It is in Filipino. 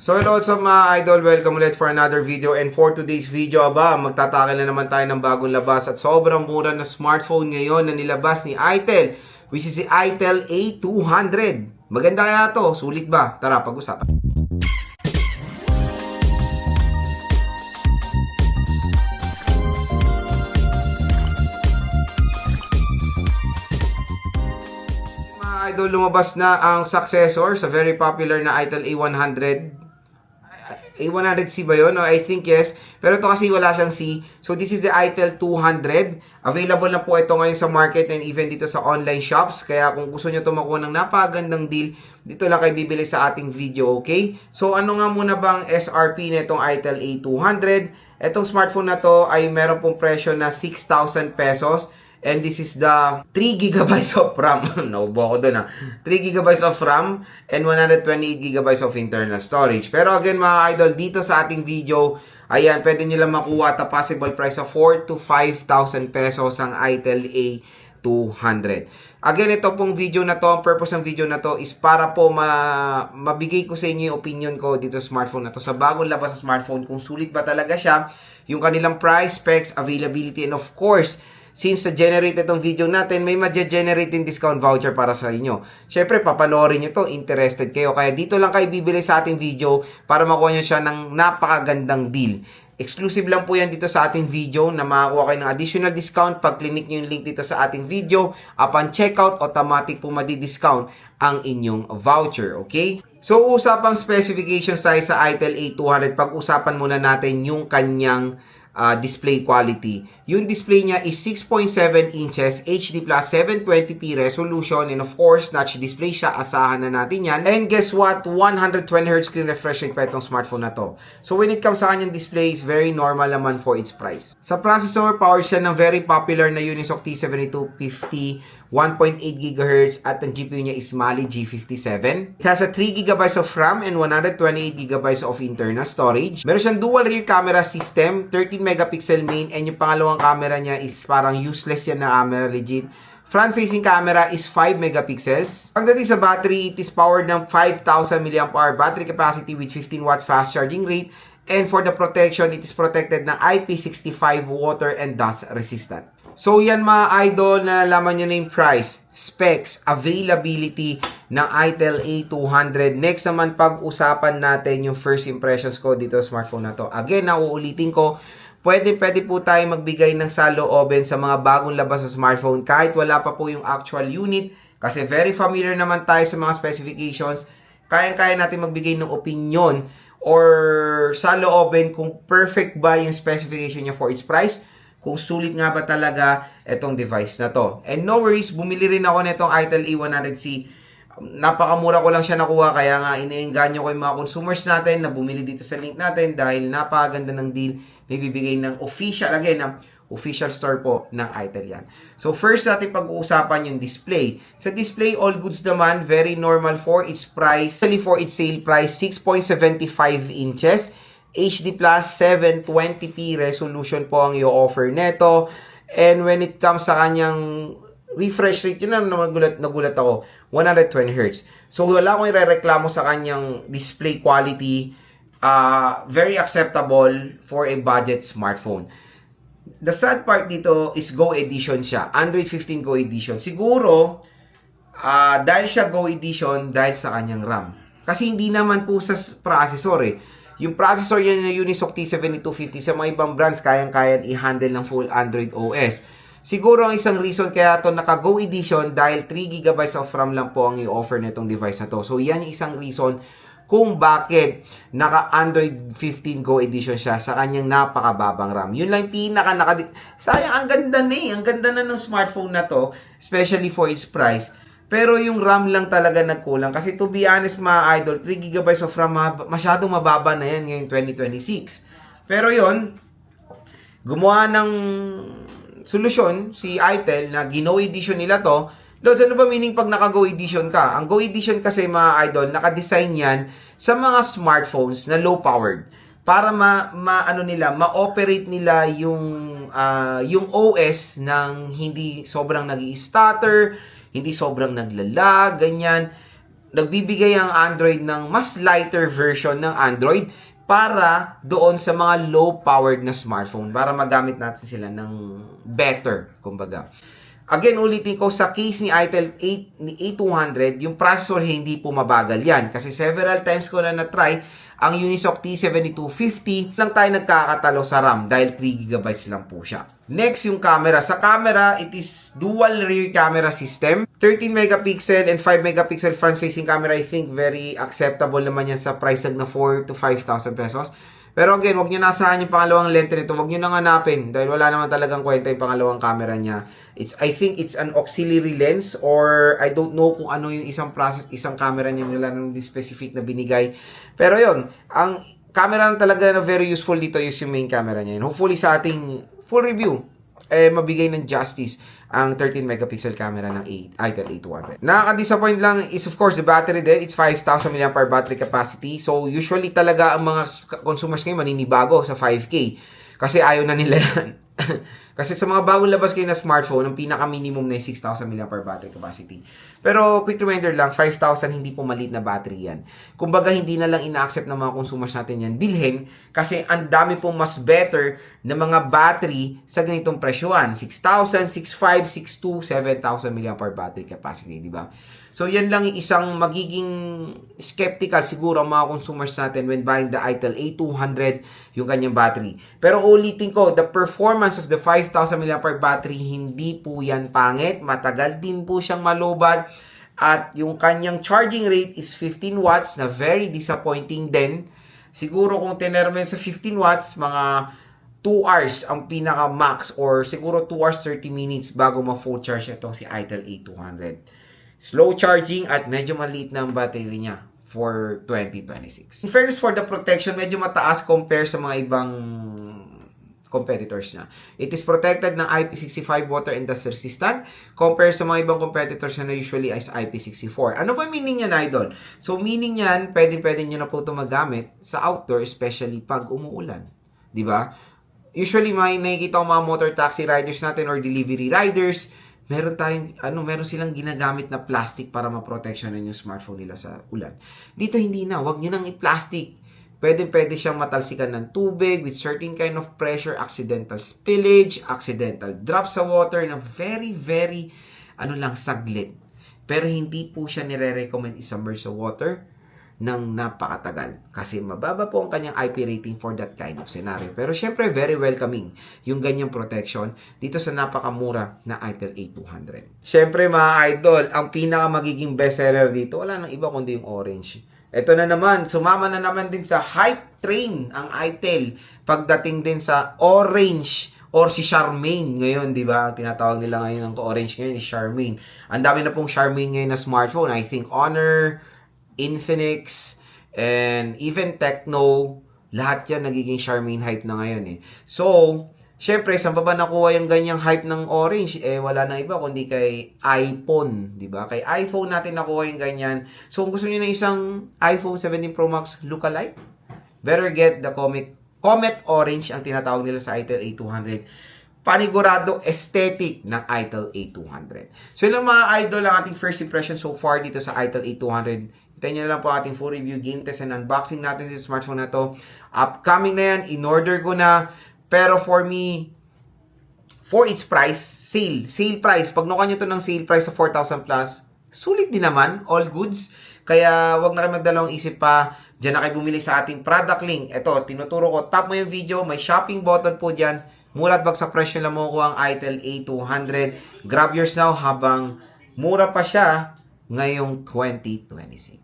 So hello sa mga idol, welcome ulit for another video. And for today's video, magtatakil na naman tayo ng bagong labas at sobrang mura na smartphone ngayon na nilabas ni Itel, which is si Itel A200. Maganda kaya to? Sulit ba? Tara, pag-usapan. Mga idol, lumabas na ang successor sa very popular na Itel A100. A100C ba yun? No, I think yes. Pero ito kasi wala siyang C. So this is the Itel 200. Available na po ito ngayon sa market and even dito sa online shops. Kaya kung gusto nyo ito makuha ng napakagandang deal, dito lang kayo bibili sa ating video, okay? So ano nga muna bang SRP na itong Itel A200? Itong smartphone na to ay meron pong presyo na 6,000 pesos. And this is the 3GB of RAM. Naubo ako dun 3GB of RAM and 128GB of internal storage. Pero again mga idol, dito sa ating video, ayan, pwede nyo lang makuha at a possible price of 4,000 to 5,000 pesos ang Itel A200. Again, ito pong video na to, ang purpose ng video na to is para po mabigay ko sa inyo yung opinion ko dito sa smartphone na to. Sa bagong labas sa smartphone, kung sulit ba talaga siya, yung kanilang price, specs, availability, and of course, since na-generate itong video natin, may ma-generate din discount voucher para sa inyo. Siyempre, papanoorin nyo to, interested kayo. Kaya dito lang kayo bibili sa ating video para makuha nyo siya ng napakagandang deal. Exclusive lang po yan dito sa ating video na makakuha kayo ng additional discount pag click nyo yung link dito sa ating video. Upon checkout, automatic po madi-discount ang inyong voucher, okay? So, usapang specifications tayo sa Itel A200. Pag-usapan muna natin yung kanyang display quality. Yung display niya is 6.7 inches, HD plus 720p resolution, and of course, notch display siya, asahan na natin yan. And guess what? 120Hz screen refresh rate pa itong smartphone na to. So when it comes sa kanyang display, is very normal naman for its price. Sa processor, power siya ng very popular na Unisoc T7250, 1.8 GHz, at ang GPU niya is Mali G57. It has a 3GB of RAM and 128GB of internal storage. Meron siyang dual rear camera system, 13 megapixel main, and yung pangalawang camera niya is parang useless yan na camera, legit. Front-facing camera is 5 megapixels. Pagdating sa battery, it is powered ng 5,000 mAh battery capacity with 15 watt fast charging rate. And for the protection, it is protected ng IP65 water and dust resistant. So yan mga idol, nalalaman nyo na yung price, specs, availability ng Itel A200. Next naman pag-usapan natin yung first impressions ko dito sa smartphone na to. Again, nauulitin ko, pwede po tayo magbigay ng salooben sa mga bagong labas sa smartphone kahit wala pa po yung actual unit. Kasi very familiar naman tayo sa mga specifications. Kayang-kaya natin magbigay ng opinion or salooben kung perfect ba yung specification niya for its price. Kung sulit nga ba talaga itong device na to. And no worries, bumili rin ako nitong Itel A100C. Napakamura ko lang siya nakuha, kaya nga iniengganyo ko yung mga consumers natin na bumili dito sa link natin dahil napakaganda ng deal na ibibigay ng official, again, official store po ng Itel yan. So first natin pag-uusapan yung display. Sa display, all goods naman, very normal for its price. Actually for its sale price, 6.75 inches. HD plus 720p resolution po ang i-offer neto. And when it comes sa kanyang refresh rate, yun na nagulat ako, 120Hz. So wala akong irereklamo sa kanyang display quality. Very acceptable for a budget smartphone. The sad part dito is Go Edition siya. Android 15 Go Edition. Siguro, dahil siya Go Edition, dahil sa kanyang RAM. Kasi hindi naman po sa processor eh. Yung processor yan na Unisoc T7250 sa mga ibang brands, kayang-kaya i-handle ng full Android OS. Siguro ang isang reason kaya ito naka-Go Edition dahil 3GB of RAM lang po ang i-offer nitong device na to. So yan yung isang reason kung bakit naka-Android 15 Go Edition siya sa kanyang napakababang RAM. Yun lang sayang, ang ganda na eh. Ang ganda na ng smartphone na to, especially for its price. Pero yung RAM lang talaga nagkulang. Kasi to be honest mga idol, 3GB of RAM, masyadong mababa na yan ngayong 2026. Pero yon, gumawa ng solusyon si Itel na Go Edition nila to. Lods, ano ba meaning pag naka-Go Edition ka? Ang Go Edition kasi mga idol, naka-design yan sa mga smartphones na low-powered. Para ma-operate nila yung OS ng hindi sobrang nag-i-stutter, hindi sobrang naglalag, ganyan. nagbibigay ang Android ng mas lighter version ng Android para doon sa mga low-powered na smartphone para magamit natin sila ng better, kumbaga. Again, ulitin ko, sa case ni Itel A200, yung processor hindi po mabagal yan. Kasi several times ko na na-try ang Unisoc T7250, lang tayo nagkakatalo sa RAM dahil 3GB lang po siya. Next, yung camera. Sa camera, it is dual rear camera system. 13 megapixel and 5 megapixel front-facing camera. I think very acceptable naman yan sa price tag na 4 to 5,000 pesos. Pero again, huwag nyo nasahan yung pangalawang lente nito. Huwag nyo nang hanapin dahil wala naman talagang kwenta yung pangalawang camera niya. I think it's an auxiliary lens or I don't know kung ano yung isang camera niya, wala nang specific na binigay. Pero yon, ang camera na talaga na very useful dito is yung main camera niya. Hopefully sa ating full review, mabigay ng justice ang 13 megapixel camera ng Itel A200. Nakaka-disappoint lang is of course the battery din. It's 5,000 mAh battery capacity. So usually talaga ang mga consumers ngayon maninibago sa 5K kasi ayaw na nila yan. Kasi sa mga bagong labas kayo na smartphone, ang pinaka-minimum na 6,000 mAh battery capacity. Pero quick reminder lang, 5,000 hindi po maliit na battery yan. Kumbaga hindi na lang ina-accept ng mga consumers natin yan bilhin kasi ang dami pong mas better na mga battery sa ganitong presyoan. 6,000, 6,500, 6,200, 7,000 mAh battery capacity, di ba? So yan lang yung isang magiging skeptical siguro ang mga consumers natin when buying the Itel A200, yung kanyang battery. Pero ulitin ko, the performance of the 5,000 mAh battery, hindi po yan pangit. Matagal din po siyang malobat. At yung kanyang charging rate is 15 watts na very disappointing din. Siguro kung tinermen sa 15 watts, mga 2 hours ang pinaka-max or siguro 2 hours 30 minutes bago ma-full charge itong si Itel A200. Slow charging at medyo maliit na ang battery niya for 2026. In fairness for the protection, medyo mataas compare sa mga ibang competitors niya. It is protected ng IP65 water and dust resistant compare sa mga ibang competitors na usually is IP64. Ano ba meaning niyan, idol? So meaning niyan, pwede nyo na po ito magamit sa outdoor, especially pag umuulan. Di ba? Usually may nakikita ko mga motor taxi riders natin or delivery riders, meron silang ginagamit na plastic para ma-protectionan yung smartphone nila sa ulan. Dito hindi na, wag niyo nang i-plastic. Pwede siyang matalsikan ng tubig with certain kind of pressure, accidental spillage, accidental drop sa water na very, very, saglit. Pero hindi po siya nire-recommend isubmerge sa water ng napakatagal. Kasi mababa po ang kanyang IP rating for that kind of scenario. Pero syempre, very welcoming yung ganyang protection dito sa napakamura na Itel A200. Syempre mga idol, ang pinaka magiging bestseller dito, wala nang iba kundi yung orange. Ito na naman, sumama na naman din sa hype train ang Itel pagdating din sa orange or si Charmaine ngayon, di ba? Tinatawag nila ngayon ng orange ngayon is Charmaine. Ang dami na pong Charmaine ngayon na smartphone. I think Honor, Infinix, and even Tecno, lahat yan nagiging Charmaine hype na ngayon eh. So, syempre, saan pa ba nakuha yung ganyang hype ng orange? Wala na iba kundi kay iPhone, di ba? Kay iPhone natin nakuha yung ganyan. So, kung gusto niyo na isang iPhone 17 Pro Max lookalike, better get the Comet Orange ang tinatawag nila sa Itel A200. Panigurado aesthetic ng Itel A200. So, yun lang mga idol ang ating first impression so far dito sa Itel A200. Hintayin nyo na lang po ating full review, game test, and unboxing natin sa smartphone na to. Upcoming na yan, in-order ko na. Pero for me, for its price, sale price. Pag nakuha nyo to ng sale price sa 4,000 plus, sulit din naman, all goods. Kaya wag na kayo magdalawang isip pa. Diyan na kayo bumili sa ating product link. Ito, tinuturo ko, tap mo yung video, may shopping button po dyan. Mura at bagsak presyo lang mo ko ang Itel A200. Grab yours now habang mura pa siya ngayong 2026.